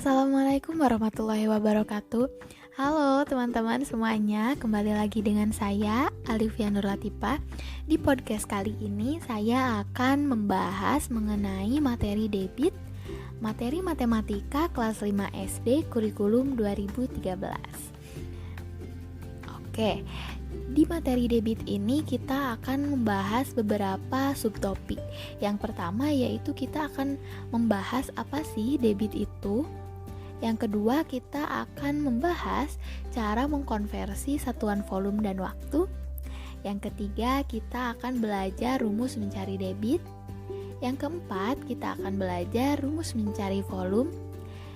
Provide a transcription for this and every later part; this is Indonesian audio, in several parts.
Assalamualaikum warahmatullahi wabarakatuh. Halo teman-teman semuanya, kembali lagi dengan saya Alifia Nur Latifah. Di podcast kali ini saya akan membahas mengenai materi debit, materi matematika kelas 5 SD kurikulum 2013. Oke, di materi debit ini kita akan membahas beberapa subtopik. Yang pertama yaitu kita akan membahas apa sih debit itu. Yang kedua, kita akan membahas cara mengkonversi satuan volume dan waktu. Yang ketiga, kita akan belajar rumus mencari debit. Yang keempat, kita akan belajar rumus mencari volume.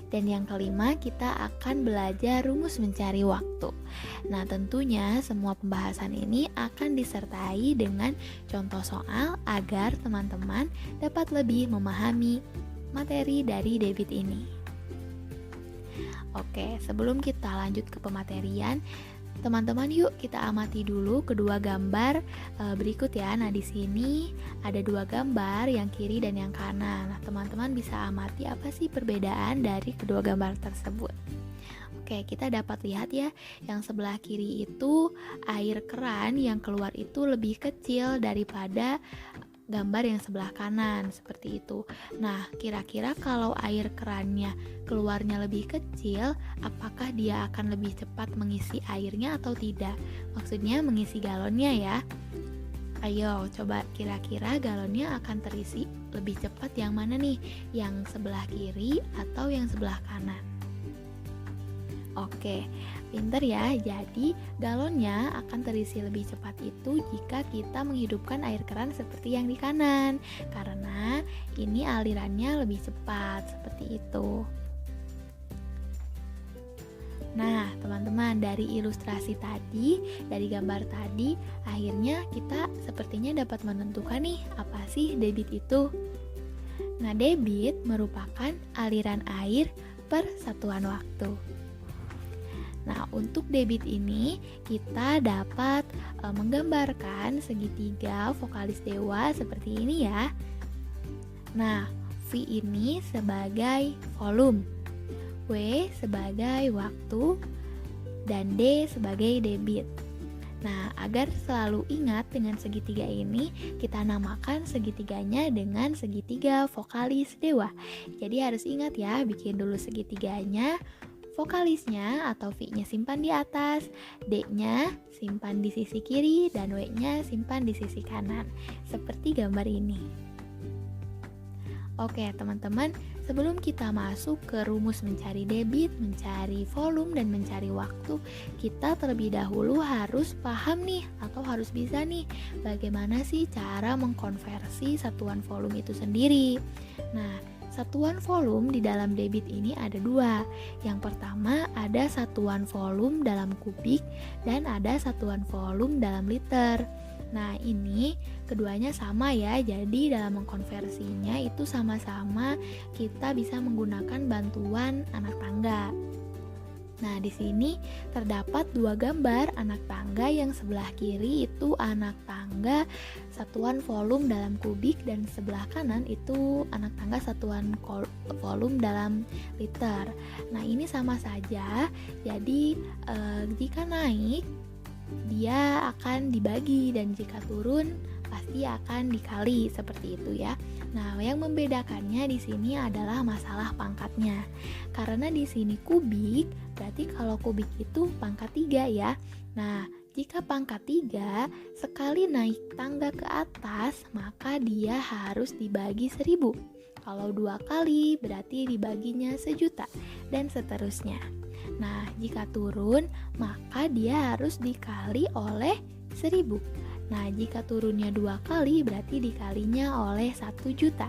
Dan yang kelima, kita akan belajar rumus mencari waktu. Nah, tentunya semua pembahasan ini akan disertai dengan contoh soal agar teman-teman dapat lebih memahami materi dari debit ini. Oke, sebelum kita lanjut ke pematerian, teman-teman yuk kita amati dulu kedua gambar berikut ya. Nah, di sini ada dua gambar, yang kiri dan yang kanan. Nah, teman-teman bisa amati apa sih perbedaan dari kedua gambar tersebut. Oke, kita dapat lihat ya, yang sebelah kiri itu air keran yang keluar itu lebih kecil daripada gambar yang sebelah kanan, seperti itu. Nah, kira-kira kalau air kerannya keluarnya lebih kecil, apakah dia akan lebih cepat mengisi airnya atau tidak? Maksudnya mengisi galonnya ya. Ayo, coba kira-kira galonnya akan terisi lebih cepat yang mana nih? Yang sebelah kiri atau yang sebelah kanan? Oke, pinter ya. Jadi galonnya akan terisi lebih cepat itu jika kita menghidupkan air keran seperti yang di kanan, karena ini alirannya lebih cepat, seperti itu. Nah, teman-teman, dari ilustrasi tadi, dari gambar tadi, akhirnya kita sepertinya dapat menentukan nih, apa sih debit itu? Nah, debit merupakan aliran air per satuan waktu. Nah, untuk debit ini kita dapat menggambarkan segitiga vokalis dewa seperti ini ya. Nah, V ini sebagai volume, W sebagai waktu, dan D sebagai debit. Nah, agar selalu ingat dengan segitiga ini, kita namakan segitiganya dengan segitiga vokalis dewa. Jadi harus ingat ya, bikin dulu segitiganya. Vokalisnya atau V-nya simpan di atas, D-nya simpan di sisi kiri, dan W-nya simpan di sisi kanan, seperti gambar ini. Oke teman-teman, sebelum kita masuk ke rumus mencari debit, mencari volume, dan mencari waktu, kita terlebih dahulu harus paham nih, atau harus bisa nih, bagaimana sih cara mengkonversi satuan volume itu sendiri. Nah, satuan volume di dalam debit ini ada dua. Yang pertama ada satuan volume dalam kubik dan ada satuan volume dalam liter. Nah, ini keduanya sama ya. Jadi dalam mengkonversinya itu sama-sama kita bisa menggunakan bantuan anak tangga. Nah, di sini terdapat dua gambar anak tangga. Yang sebelah kiri itu anak tangga satuan volume dalam kubik, dan sebelah kanan itu anak tangga satuan volume dalam liter. Nah, ini sama saja. Jadi jika naik dia akan dibagi, dan jika turun pasti akan dikali, seperti itu ya. Nah, yang membedakannya di sini adalah masalah pangkatnya. Karena di sini kubik, berarti kalau kubik itu pangkat 3 ya. Nah, jika pangkat 3 sekali naik tangga ke atas, maka dia harus dibagi 1000. Kalau 2 kali berarti dibaginya 1.000.000, dan seterusnya. Nah, jika turun, maka dia harus dikali oleh 1000. Nah, jika turunnya 2 kali berarti dikalinya oleh 1.000.000.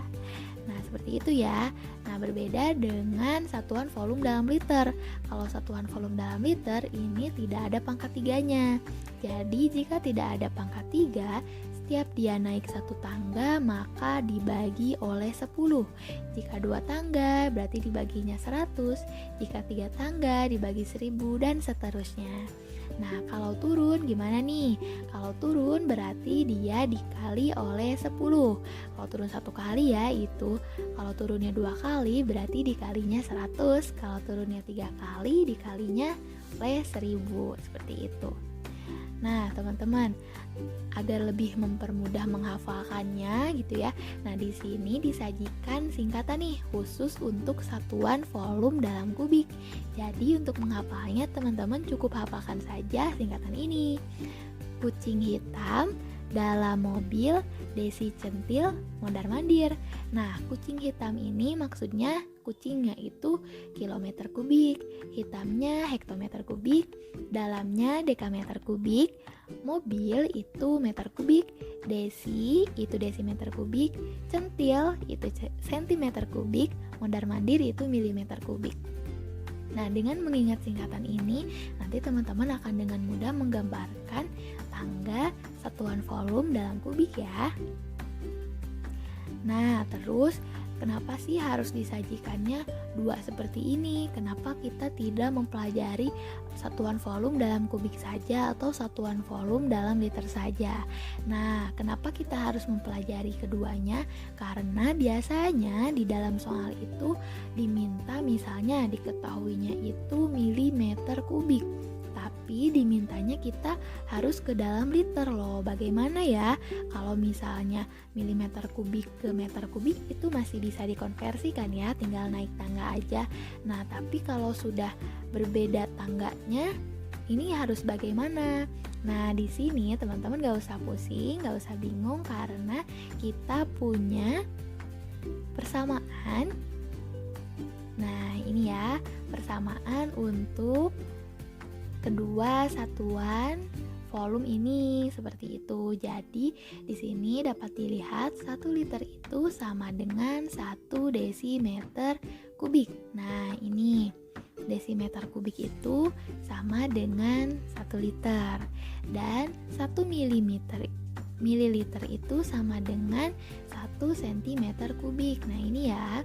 Nah, seperti itu ya. Nah, berbeda dengan satuan volume dalam liter. Kalau satuan volume dalam liter ini tidak ada pangkat 3-nya. Jadi, jika tidak ada pangkat 3, setiap dia naik satu tangga maka dibagi oleh 10. Jika 2 tangga berarti dibaginya 100, jika 3 tangga dibagi 1000 dan seterusnya. Nah, kalau turun gimana nih? Kalau turun berarti dia dikali oleh 10. Kalau turun 1 kali ya itu. Kalau turunnya 2 kali berarti dikalinya 100. Kalau turunnya 3 kali dikalinya oleh 10. Seperti itu. Nah, teman-teman, agar lebih mempermudah menghafalkannya gitu ya. Nah, di sini disajikan singkatan nih khusus untuk satuan volume dalam kubik. Jadi untuk menghafalnya teman-teman cukup hafalkan saja singkatan ini. Kucing hitam dalam mobil, Desi centil mondar-mandir. Nah, kucing hitam ini maksudnya kucingnya itu kilometer kubik, hitamnya hektometer kubik, dalamnya dekameter kubik, mobil itu meter kubik, desi itu desimeter kubik, centil itu sentimeter kubik, mondar-mandir itu milimeter kubik. Nah, dengan mengingat singkatan ini, nanti teman-teman akan dengan mudah menggambarkan tangga satuan volume dalam kubik ya. Nah, terus kenapa sih harus disajikannya dua seperti ini? Kenapa kita tidak mempelajari satuan volume dalam kubik saja atau satuan volume dalam liter saja? Nah, kenapa kita harus mempelajari keduanya? Karena biasanya di dalam soal itu diminta misalnya diketahuinya itu milimeter kubik. Tapi dimintanya kita harus ke dalam liter loh. Bagaimana ya kalau misalnya milimeter kubik ke meter kubik itu masih bisa dikonversikan ya, tinggal naik tangga aja. Nah, tapi kalau sudah berbeda tangganya, ini harus bagaimana? Nah, di sini teman-teman gak usah pusing, gak usah bingung karena kita punya persamaan. Nah, ini ya, persamaan untuk kedua satuan volume ini seperti itu. Jadi di sini dapat dilihat 1 liter itu sama dengan 1 desimeter kubik. Nah, ini desimeter kubik itu sama dengan 1 liter dan 1 mililiter itu sama dengan 1 sentimeter kubik. Nah, ini ya,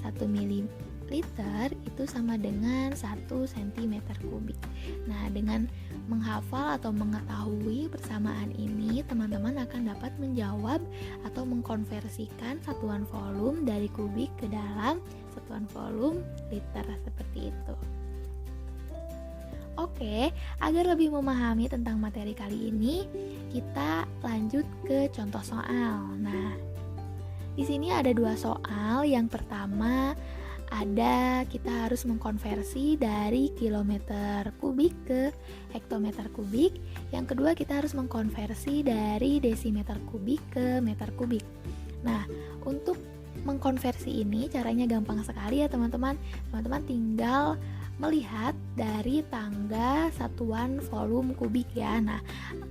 1 mililiter itu sama dengan 1 cm kubik. Nah, dengan menghafal atau mengetahui persamaan ini, teman-teman akan dapat menjawab atau mengkonversikan satuan volume dari kubik ke dalam satuan volume liter seperti itu. Oke, agar lebih memahami tentang materi kali ini, kita lanjut ke contoh soal. Nah, di sini ada 2 soal. Yang pertama ada kita harus mengkonversi dari kilometer kubik ke hektometer kubik. Yang kedua kita harus mengkonversi dari desimeter kubik ke meter kubik. Nah, untuk mengkonversi ini caranya gampang sekali ya teman-teman. Teman-teman tinggal melihat dari tangga satuan volume kubik ya. Nah,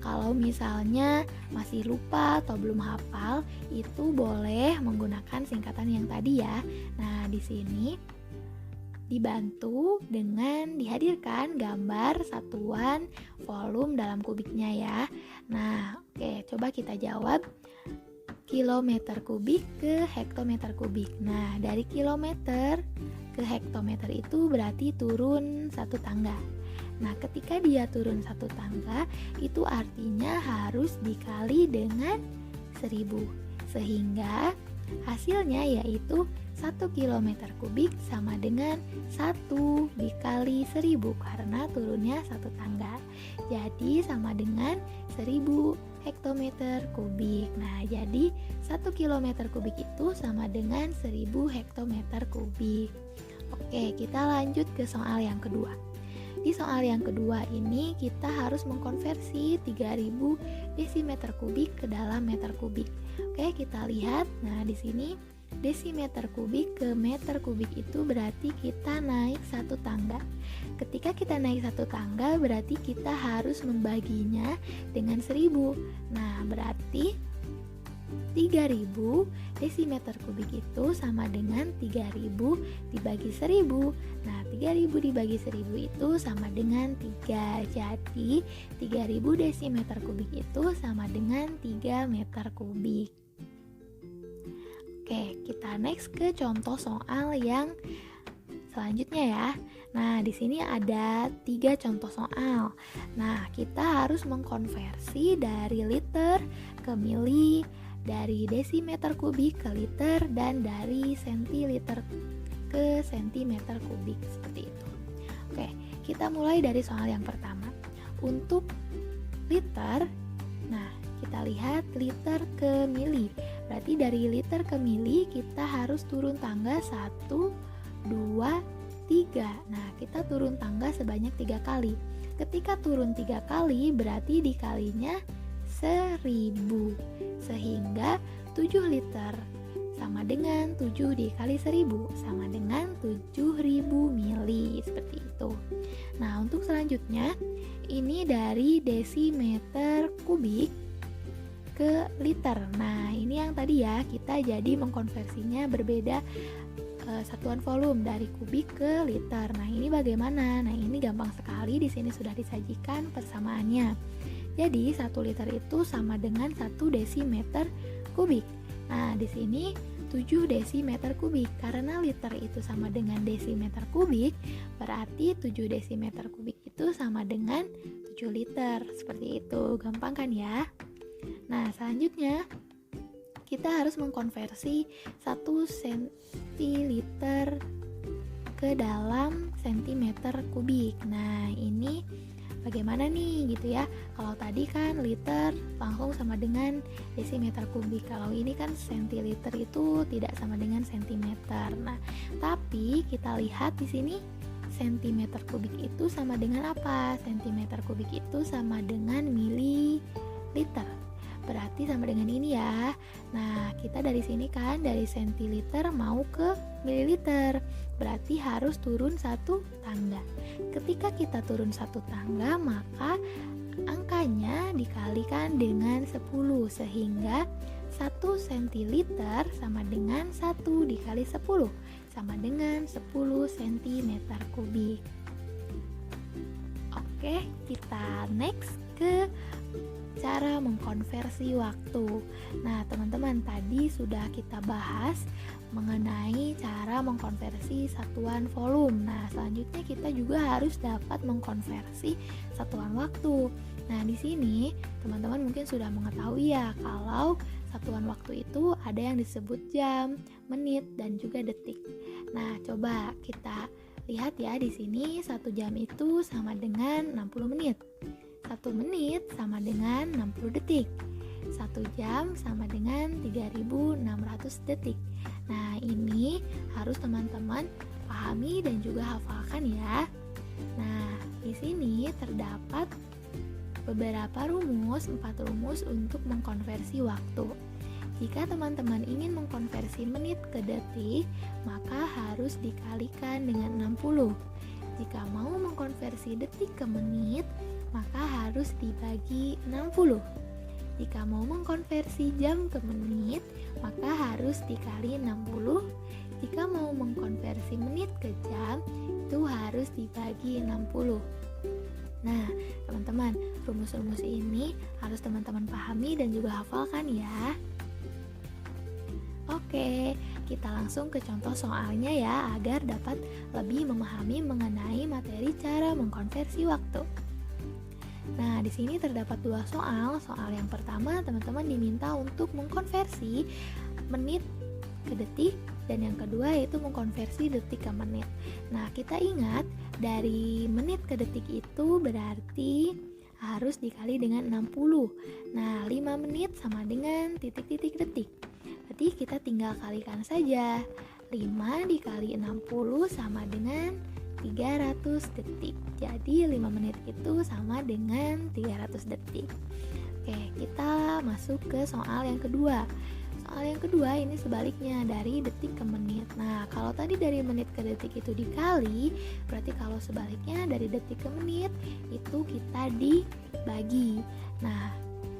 kalau misalnya masih lupa atau belum hafal, itu boleh menggunakan singkatan yang tadi ya. Nah, di sini dibantu dengan dihadirkan gambar satuan volume dalam kubiknya ya. Nah, oke, coba kita jawab. Kilometer kubik ke hektometer kubik. Nah, dari kilometer ke hektometer itu berarti turun 1 tangga. Nah, ketika dia turun 1 tangga, itu artinya harus dikali dengan 1000. Sehingga hasilnya yaitu 1 kilometer kubik sama dengan 1 dikali 1000 karena turunnya 1 tangga. Jadi sama dengan 1000 hektometer kubik. Nah, jadi 1 kilometer kubik itu sama dengan 1000 hektometer kubik. Oke, kita lanjut ke soal yang kedua. Di soal yang kedua ini kita harus mengkonversi 3000 desimeter kubik ke dalam meter kubik. Oke, kita lihat. Nah, di sini desimeter kubik ke meter kubik itu berarti kita naik 1 tangga. Ketika kita naik 1 tangga berarti kita harus membaginya dengan 1000. Nah, berarti 3000 desimeter kubik itu sama dengan 3000 dibagi 1000. Nah, 3000 dibagi 1000 itu sama dengan 3. Jadi, 3000 desimeter kubik itu sama dengan 3 meter kubik. Oke, kita next ke contoh soal yang selanjutnya ya. Nah, di sini ada 3 contoh soal. Nah, kita harus mengkonversi dari liter ke mili, dari desimeter kubik ke liter, dan dari sentiliter ke sentimeter kubik, seperti itu. Oke, kita mulai dari soal yang pertama. Untuk liter, nah kita lihat liter ke mili. Berarti dari liter ke mili kita harus turun tangga 1, 2, 3. Nah, kita turun tangga sebanyak 3 kali. Ketika turun 3 kali berarti dikalinya 1000, sehingga 7 liter sama dengan 7 dikali 1000 sama dengan 7000 mili, seperti itu. Nah, untuk selanjutnya ini dari desimeter kubik ke liter. Nah, ini yang tadi ya, kita jadi mengkonversinya berbeda satuan volume dari kubik ke liter. Nah, ini bagaimana? Nah, ini gampang sekali, di sini sudah disajikan persamaannya. Jadi 1 liter itu sama dengan 1 desimeter kubik. Nah, di sini 7 desimeter kubik. Karena liter itu sama dengan desimeter kubik, berarti 7 desimeter kubik itu sama dengan 7 liter. Seperti itu, gampang kan ya? Nah, selanjutnya kita harus mengkonversi 1 sentiliter ke dalam sentimeter kubik. Nah, ini bagaimana nih gitu ya. Kalau tadi kan liter langsung sama dengan desimeter kubik. Kalau ini kan sentiliter itu tidak sama dengan sentimeter. Nah, tapi kita lihat di sini sentimeter kubik itu sama dengan apa? Sentimeter kubik itu sama dengan mililiter. Berarti sama dengan ini ya. Nah, kita dari sini kan dari sentiliter mau ke mililiter. Berarti harus turun 1 tangga. Ketika kita turun 1 tangga, maka angkanya dikalikan dengan 10, sehingga 1 sentiliter sama dengan 1 dikali 10 sama dengan 10 cm kubik. Oke, kita next ke cara mengkonversi waktu. Nah, teman-teman, tadi sudah kita bahas mengenai cara mengkonversi satuan volume. Nah, selanjutnya kita juga harus dapat mengkonversi satuan waktu. Nah, di sini teman-teman mungkin sudah mengetahui ya kalau satuan waktu itu ada yang disebut jam, menit, dan juga detik. Nah, coba kita lihat ya di sini 1 jam itu sama dengan 60 menit. 1 menit sama dengan 60 detik. 1 jam sama dengan 3600 detik. Nah, ini harus teman-teman pahami dan juga hafalkan ya. Nah, di sini terdapat beberapa rumus, 4 rumus untuk mengkonversi waktu. Jika teman-teman ingin mengkonversi menit ke detik, maka harus dikalikan dengan 60. Jika mau mengkonversi detik ke menit, maka harus dibagi 60. Jika mau mengkonversi jam ke menit, maka harus dikali 60. Jika mau mengkonversi menit ke jam, itu harus dibagi 60. Nah, teman-teman, rumus-rumus ini harus teman-teman pahami dan juga hafalkan ya. Oke, kita langsung ke contoh soalnya ya, agar dapat lebih memahami mengenai materi cara mengkonversi waktu. Nah, di sini terdapat 2 soal. Soal yang pertama, teman-teman diminta untuk mengkonversi menit ke detik, dan yang kedua yaitu mengkonversi detik ke menit. Nah, kita ingat dari menit ke detik itu berarti harus dikali dengan 60. Nah, 5 menit sama dengan titik-titik detik. Berarti kita tinggal kalikan saja. 5 dikali 60 sama dengan 300 detik. Jadi 5 menit itu sama dengan 300 detik. Oke, kita masuk ke soal yang kedua. Soal yang kedua ini sebaliknya, dari detik ke menit. Nah, kalau tadi dari menit ke detik itu dikali, berarti kalau sebaliknya dari detik ke menit itu kita dibagi. Nah,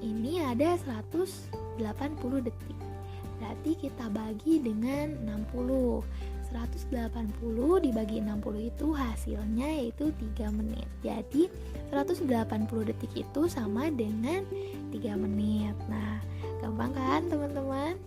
ini ada 100 80 detik. Berarti kita bagi dengan 60. 180 dibagi 60 itu hasilnya yaitu 3 menit. Jadi 180 detik itu sama dengan 3 menit. Nah, gampang kan teman-teman?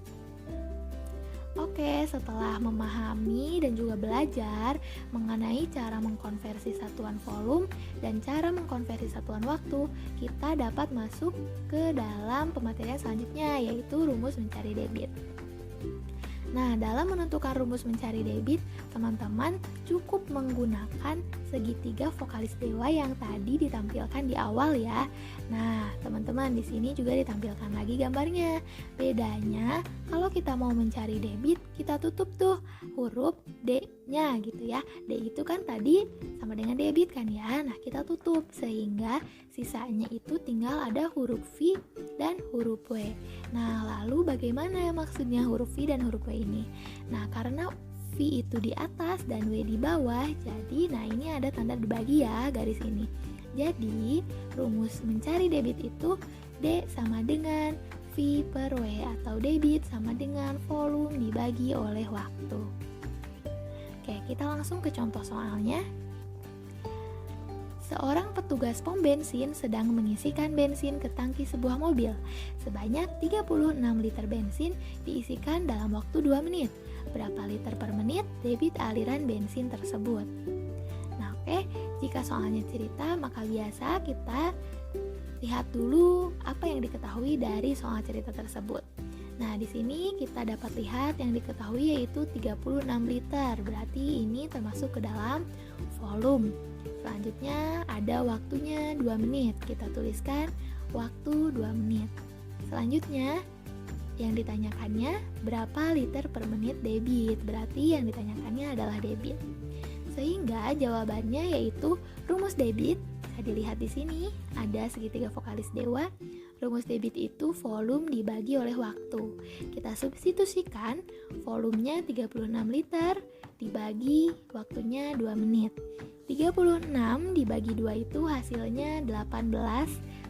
Oke, setelah memahami dan juga belajar mengenai cara mengkonversi satuan volume dan cara mengkonversi satuan waktu, kita dapat masuk ke dalam pematerian selanjutnya, yaitu rumus mencari debit. Nah, dalam menentukan rumus mencari debit, teman-teman cukup menggunakan segitiga vokalis dewa yang tadi ditampilkan di awal ya. Nah, teman-teman di sini juga ditampilkan lagi gambarnya. Bedanya, kalau kita mau mencari debit, kita tutup tuh huruf D-nya gitu ya. D itu kan tadi sama dengan debit kan ya. Nah, kita tutup sehingga sisanya itu tinggal ada huruf V dan huruf W. Nah, lalu bagaimana maksudnya huruf V dan huruf W ini? Nah, karena V itu di atas dan W di bawah, jadi nah ini ada tanda dibagi ya, garis ini. Jadi, rumus mencari debit itu D sama dengan V per W atau debit sama dengan volume dibagi oleh waktu. Oke, kita langsung ke contoh soalnya. Seorang petugas pom bensin sedang mengisikan bensin ke tangki sebuah mobil. Sebanyak 36 liter bensin diisikan dalam waktu 2 menit. Berapa liter per menit debit aliran bensin tersebut? Nah, oke, jika soalnya cerita, maka biasa kita lihat dulu apa yang diketahui dari soal cerita tersebut. Nah, di sini kita dapat lihat yang diketahui yaitu 36 liter. Berarti ini termasuk ke dalam volume. Selanjutnya ada waktunya 2 menit. Kita tuliskan waktu 2 menit. Selanjutnya yang ditanyakannya berapa liter per menit debit. Berarti yang ditanyakannya adalah debit. Sehingga jawabannya yaitu rumus debit. Bisa dilihat di sini ada segitiga vokalis dewa. Rumus debit itu volume dibagi oleh waktu. Kita substitusikan volumenya 36 liter dibagi waktunya 2 menit. 36 dibagi 2 itu hasilnya 18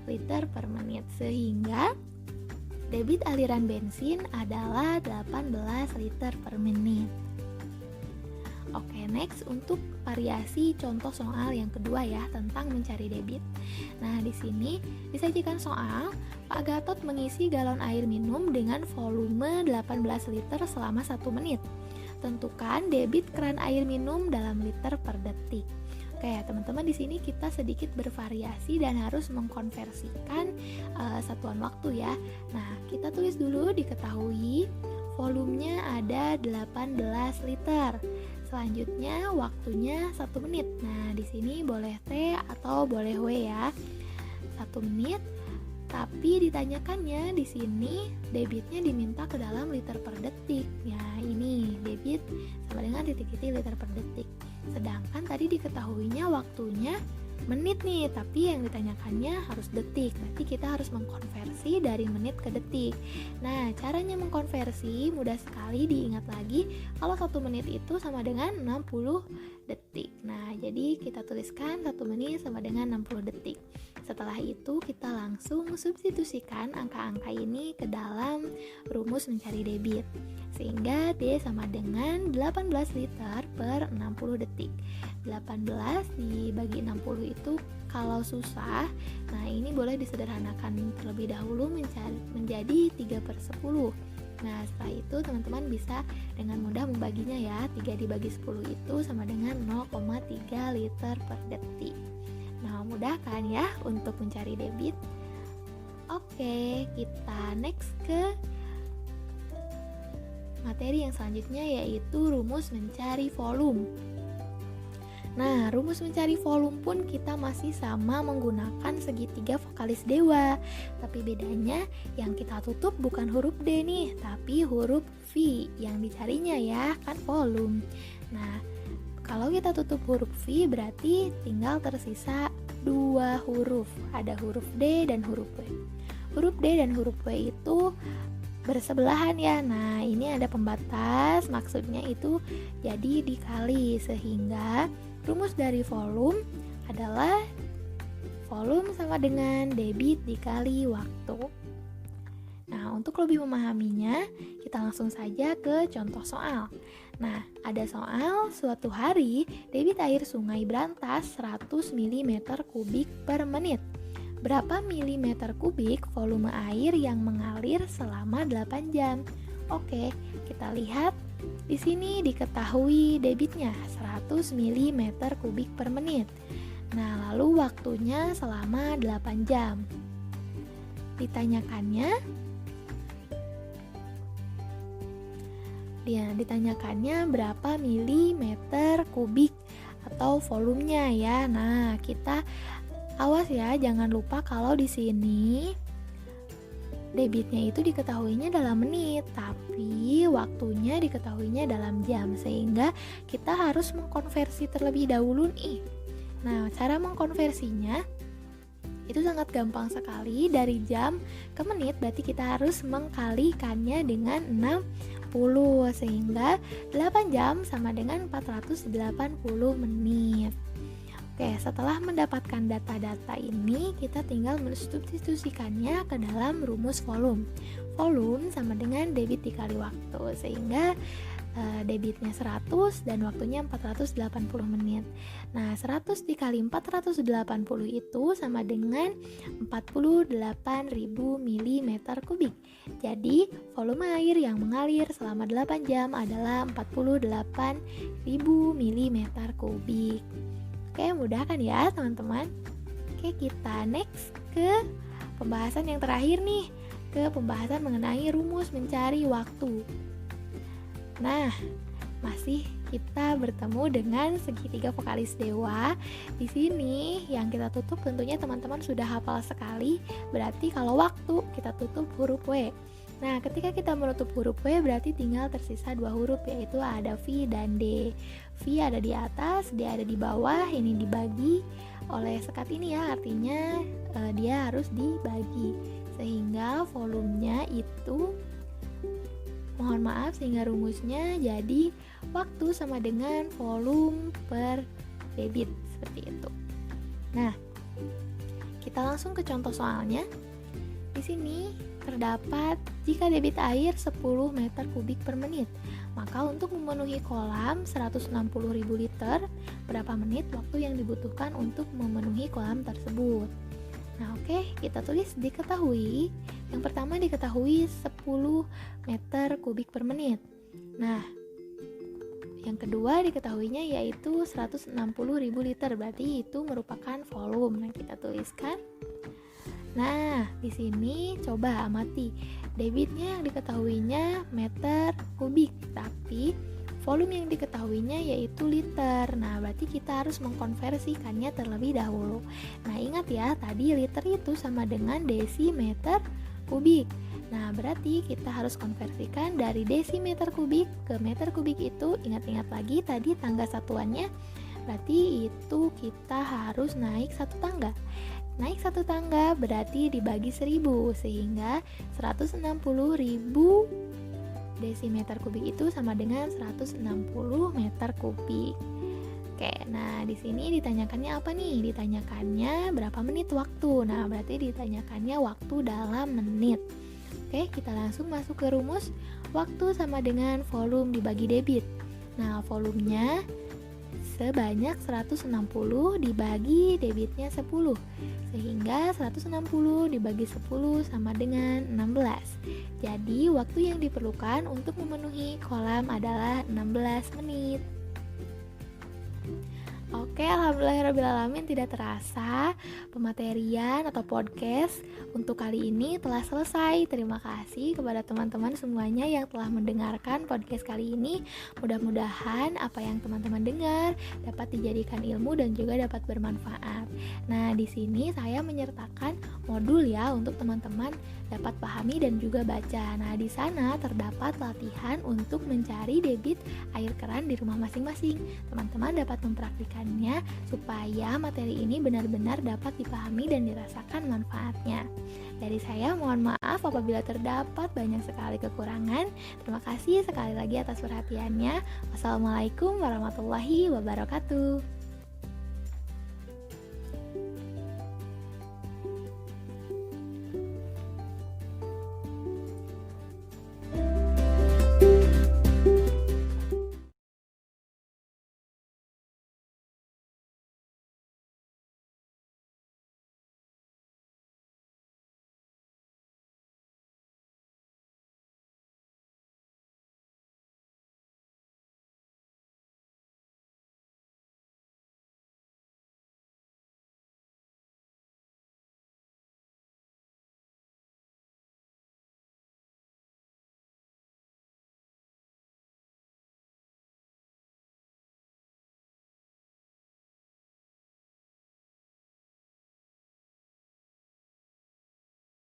liter per menit. Sehingga debit aliran bensin adalah 18 liter per menit. Oke, next untuk variasi contoh soal yang kedua ya, tentang mencari debit. Nah, di sini disajikan soal Pak Gatot mengisi galon air minum dengan volume 18 liter selama 1 menit. Tentukan debit keran air minum dalam liter per detik. Oke, teman-teman di sini kita sedikit bervariasi dan harus mengkonversikan satuan waktu ya. Nah, kita tulis dulu diketahui volumenya ada 18 liter. Selanjutnya waktunya 1 menit. Nah, di sini boleh T atau boleh W ya. 1 menit. Tapi ditanyakannya di sini debitnya diminta ke dalam liter per detik. Ya, ini debit sama dengan titik-titik liter per detik. Sedangkan tadi diketahuinya waktunya menit nih, tapi yang ditanyakannya harus detik. Berarti kita harus mengkonversi dari menit ke detik. Nah, caranya mengkonversi mudah sekali, diingat lagi kalau 1 menit itu sama dengan 60 detik. Nah, jadi kita tuliskan 1 menit sama dengan 60 detik. Setelah itu kita langsung substitusikan angka-angka ini ke dalam rumus mencari debit. Sehingga D sama dengan 18 liter per 60 detik. 18 dibagi 60 itu kalau susah, nah ini boleh disederhanakan terlebih dahulu menjadi 3/10. Nah, setelah itu teman-teman bisa dengan mudah membaginya ya. 3 dibagi 10 itu sama dengan 0,3 liter per detik. Nah, mudah kan ya untuk mencari debit? Oke, kita next ke materi yang selanjutnya yaitu rumus mencari volume. Nah, rumus mencari volume pun kita masih sama menggunakan segitiga vokalis dewa. Tapi bedanya yang kita tutup bukan huruf D nih, tapi huruf V yang dicarinya ya, kan volume. Nah, kalau kita tutup huruf V berarti tinggal tersisa 2 huruf. Ada huruf D dan huruf W. Huruf D dan huruf W itu bersebelahan ya. Nah, ini ada pembatas, maksudnya itu jadi dikali, sehingga rumus dari volume adalah volume sama dengan debit dikali waktu. Nah, untuk lebih memahaminya, kita langsung saja ke contoh soal. Nah, ada soal, suatu hari debit air sungai Brantas 100 mm kubik per menit. Berapa milimeter kubik volume air yang mengalir selama 8 jam? Oke, kita lihat. Di sini diketahui debitnya 100 mm kubik per menit. Nah, lalu waktunya selama 8 jam. Ditanyakannya berapa milimeter kubik atau volumenya ya. Nah, kita awas ya, jangan lupa kalau di sini debitnya itu diketahuinya dalam menit, tapi waktunya diketahuinya dalam jam, sehingga kita harus mengkonversi terlebih dahulu nih. Nah, cara mengkonversinya itu sangat gampang sekali. Dari jam ke menit berarti kita harus mengkalikannya dengan 60, sehingga 8 jam sama dengan 480 menit. Oke, setelah mendapatkan data-data ini, kita tinggal mensubstitusikannya ke dalam rumus volume. Volume sama dengan debit dikali waktu, sehingga debitnya 100 dan waktunya 480 menit. Nah, 100 dikali 480 itu sama dengan 48.000 mm kubik. Jadi, volume air yang mengalir selama 8 jam adalah 48.000 mm kubik. Oke, mudah kan ya teman-teman? Oke, kita next ke pembahasan yang terakhir nih, ke pembahasan mengenai rumus mencari waktu. Nah, masih kita bertemu dengan segitiga vokalis dewa. Di sini yang kita tutup tentunya teman-teman sudah hafal sekali. Berarti kalau waktu kita tutup huruf W. Nah, ketika kita menutup huruf W berarti tinggal tersisa 2 huruf, yaitu ada V dan D. V ada di atas, D ada di bawah. Ini dibagi oleh sekat ini ya, artinya dia harus dibagi. Sehingga volumenya itu, mohon maaf, sehingga rumusnya jadi waktu sama dengan volume per debit, seperti itu. Nah, kita langsung ke contoh soalnya. Di sini terdapat jika debit air 10 meter kubik per menit, maka untuk memenuhi kolam 160.000 liter, berapa menit waktu yang dibutuhkan untuk memenuhi kolam tersebut? Nah, oke, kita tulis diketahui. Yang pertama diketahui 10 meter kubik per menit. Nah, yang kedua diketahuinya yaitu 160.000 liter, berarti itu merupakan volume. Nah, kita tuliskan. Nah, di sini coba amati. Debitnya yang diketahuinya meter kubik, tapi volume yang diketahuinya yaitu liter. Nah, berarti kita harus mengkonversikannya terlebih dahulu. Nah, ingat ya, tadi liter itu sama dengan desimeter kubik. Nah, berarti kita harus konversikan dari desimeter kubik ke meter kubik itu. Ingat-ingat lagi tadi tangga satuannya. Berarti itu kita harus naik 1 tangga. Naik 1 tangga berarti dibagi 1000, sehingga 160.000 desimeter kubik itu sama dengan 160 meter kubik. Oke, nah di sini ditanyakannya apa nih? Ditanyakannya berapa menit waktu. Nah, berarti ditanyakannya waktu dalam menit. Oke, kita langsung masuk ke rumus. Waktu sama dengan volume dibagi debit. Nah, volumenya sebanyak 160 dibagi debitnya 10, sehingga 160 dibagi 10 sama dengan 16. Jadi waktu yang diperlukan untuk memenuhi kolam adalah 16 menit. Oke, alhamdulillahirrabbilalamin, tidak terasa pematerian atau podcast untuk kali ini telah selesai. Terima kasih kepada teman-teman semuanya yang telah mendengarkan podcast kali ini. Mudah-mudahan apa yang teman-teman dengar dapat dijadikan ilmu dan juga dapat bermanfaat. Nah, di sini saya menyertakan modul ya untuk teman-teman dapat pahami dan juga baca. Nah, di sana terdapat latihan untuk mencari debit air keran di rumah masing-masing. Teman-teman dapat mempraktikannya supaya materi ini benar-benar dapat dipahami dan dirasakan manfaatnya. Dari saya mohon maaf apabila terdapat banyak sekali kekurangan. Terima kasih sekali lagi atas perhatiannya. Wassalamualaikum warahmatullahi wabarakatuh.